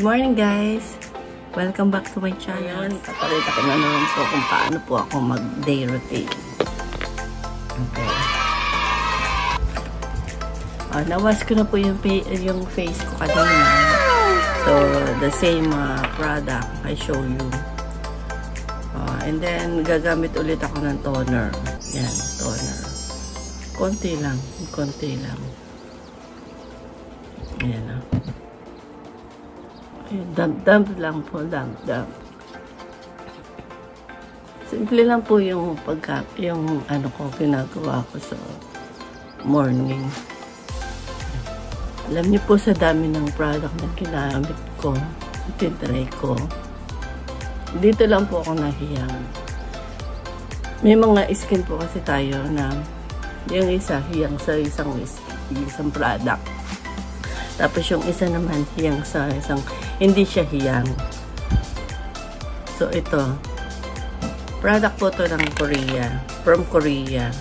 morning guys! Welcome back to my channel. Papakita ko na naman po kung paano po ako mag-day routine. Okay. Nawas ko na po yung face ko kanina. So, the same product I show you. And then, gagamit ulit ako ng toner. Yan, toner. Konti lang. Konti lang. Ayan na. Dump lang po. Dump. Simple lang po yung ano ko, ginagawa ko sa morning. Alam niyo po sa dami ng product na ginamit ko, tinry ko. Dito lang po ako nahiyang. May mga skin po kasi tayo na yung isa hiyang sa isang product. Tapos yung isa naman hiyang sa isang hindi siya hiyang. So ito, product po to ng Korea, from Korea.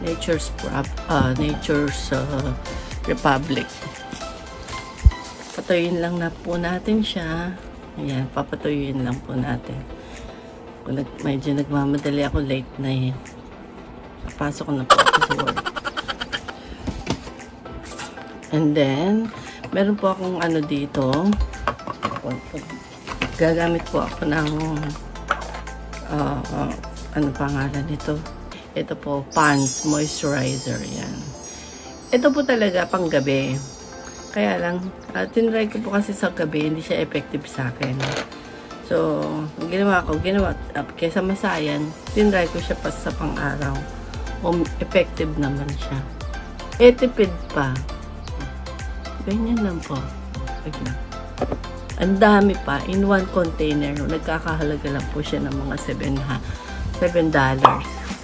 Nature's Republic. Patuyuin lang na po natin siya. Ayan, papatuyuin lang po natin. Kung medyo nagmamadali ako, late na eh. Napasok na po ako sa work. And then, meron po akong ano dito. Gagamit po ako ng ano pangalan nito? Ito po, Pond's Moisturizer. Yan. Ito po talaga pang gabi. Kaya lang, tinry ko po kasi sa gabi, hindi siya effective sa akin. So, ginawa kaysa masayan, tinry ko siya pa sa pang-araw. Effective naman siya. Tipid pa. Ganyan lang po. Ang dami pa. In one container, nagkakahalaga lang po siya ng mga $7.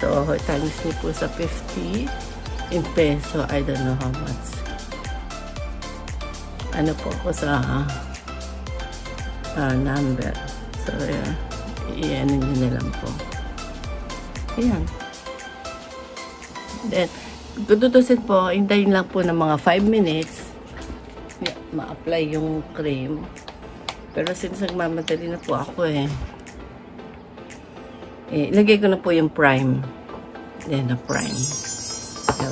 So, times niyo po sa 50 in peso. I don't know how much. Ano po ako sa number. So, iyan nyo na lang po. Ayan. Then, tutusin po, hintayin lang po ng mga 5 minutes. Ma-apply yung cream. Pero since nagmamadali na po ako ilagay ko na po yung prime. Yan na prime. So,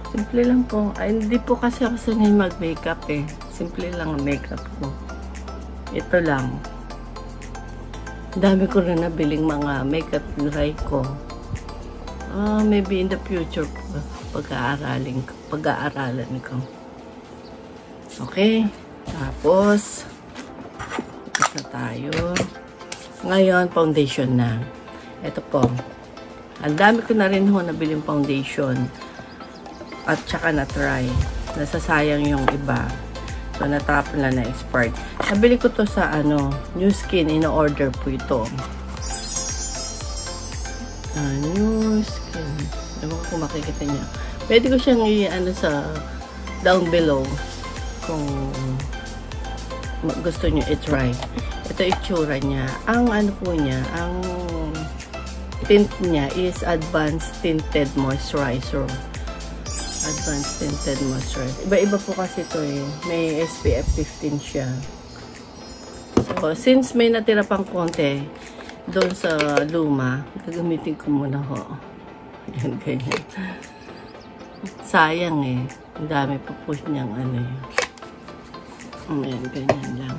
simple lang po. Ay, hindi po kasi ako sanay mag-makeup Simple lang ang makeup ko. Ito lang. Dami ko na nabiling mga makeup dry ko. Maybe in the future po, pag-aaralan ko. Okay. Tapos, isa tayo. Ngayon, foundation na. Ito po. Ang dami ko na rin nabiling foundation. At saka na-try. Nasasayang yung iba. So, natapon na na-expired. Nabili ko to sa New Skin. Ino-order po ito. New Skin. Ewan ko kung makikita niya. Pwede ko siyang sa down below kung gusto niyo i-try. Ito itsura niya. Ang po niya, ang tint niya is Advanced Tinted Moisturizer. Advanced Tinted Moisturizer. Iba-iba po kasi ito May SPF 15 siya. So, since may natira pang konti doon sa luma, gagamitin ko muna ho. Yan, ganyan. Sayang Ang dami pa po niyang Ayan, ganyan lang.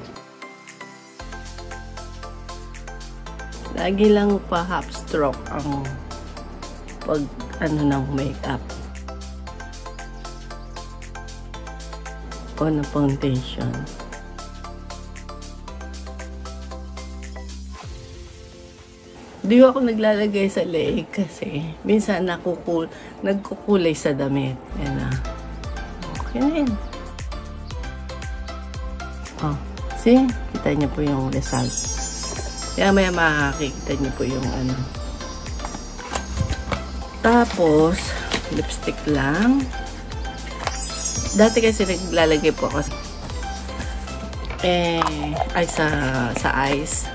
Lagi lang pa half stroke ang pag ng makeup. O na foundation. Di ako naglalagay sa leeg kasi minsan nagkukulay sa damit. Yan na. Okay na yun. See? Kita niyo po yung result. Kaya maya makikita niyo po yung Tapos, lipstick lang. Dati kasi naglalagay po ako sa eyes.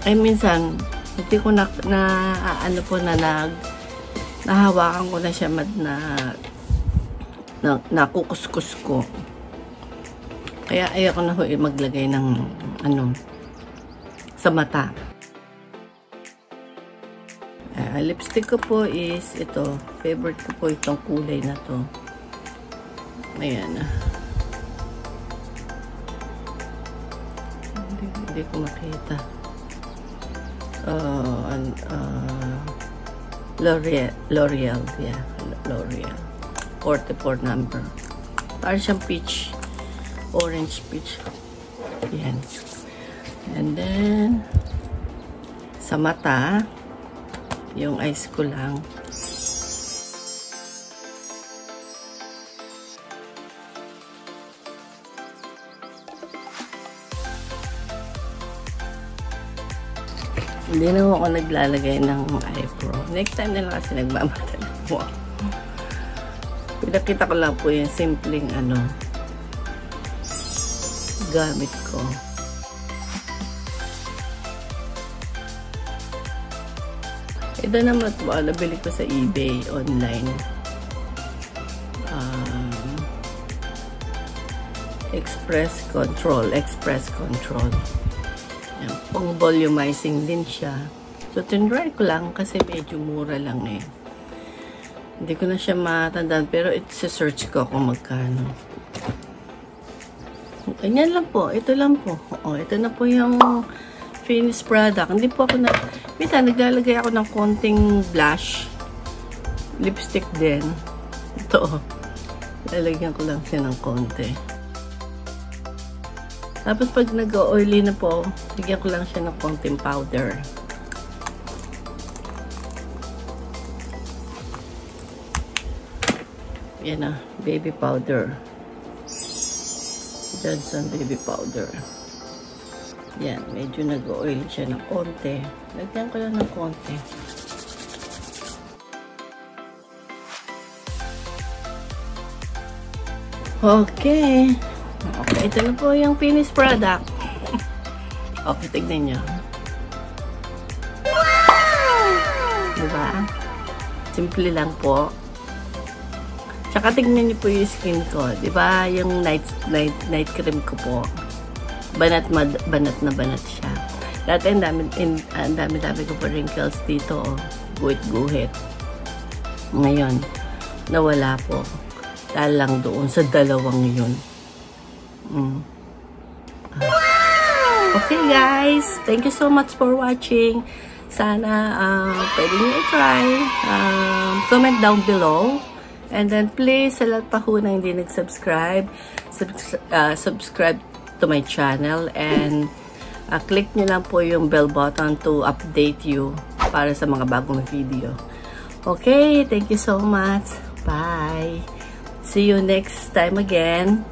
Minsan hindi ko nahawakan ko na siya nakukuskus ko. Kaya ayoko na maglagay ng ano sa mata. Lipstick ko po is ito. Favorite ko po itong kulay na to. Ayan. Hindi ko makita. L'Oreal. Yeah. L'Oreal. 44 number. Parang siyang peach. Orange peach. Ayan. And then, sa mata, yung eyes ko lang. Hindi na ako naglalagay ng eyebrow. Next time na lang kasi nagmamadali mo. Pinakita ko lang po yung simpleng ano gamit ko. Ito naman po, nabili ko sa eBay online. Express control. Yan, pang volumizing din siya. So, tinry ko lang kasi medyo mura lang eh. Hindi ko na siya matandaan, pero search ko kung magkano. Ganyan lang po. Ito lang po. Ito na po yung finished product. Hindi po ako minsan naglalagay ako ng konting blush. Lipstick din. Ito. Lalagyan ko lang siya ng konti. Tapos pag nag-oily na po, bigyan ko lang siya ng konting powder. Yan na, baby powder. Johnson baby powder. Yan, medyo nag-oil siya ng konti. Lagyan ko lang ng konti. Okay. Okay, ito na po yung finished product. Okay, tignan nyo. Diba? Simple lang po. Tsaka tignan nyo po yung skin ko. Diba? Yung night cream ko po. Banat na banat siya. Dati ang dami ko po wrinkles dito. Guhit-guhit. Ngayon, nawala po. Dahil lang doon sa dalawang yun. Okay guys, thank you so much for watching. Sana pwede nyo i-try. Comment down below. And then please, sa lahat pa ho na hindi nag-subscribe, subscribe to my channel and click nyo lang po yung bell button to update you para sa mga bagong video. Okay, thank you so much. Bye. See you next time again.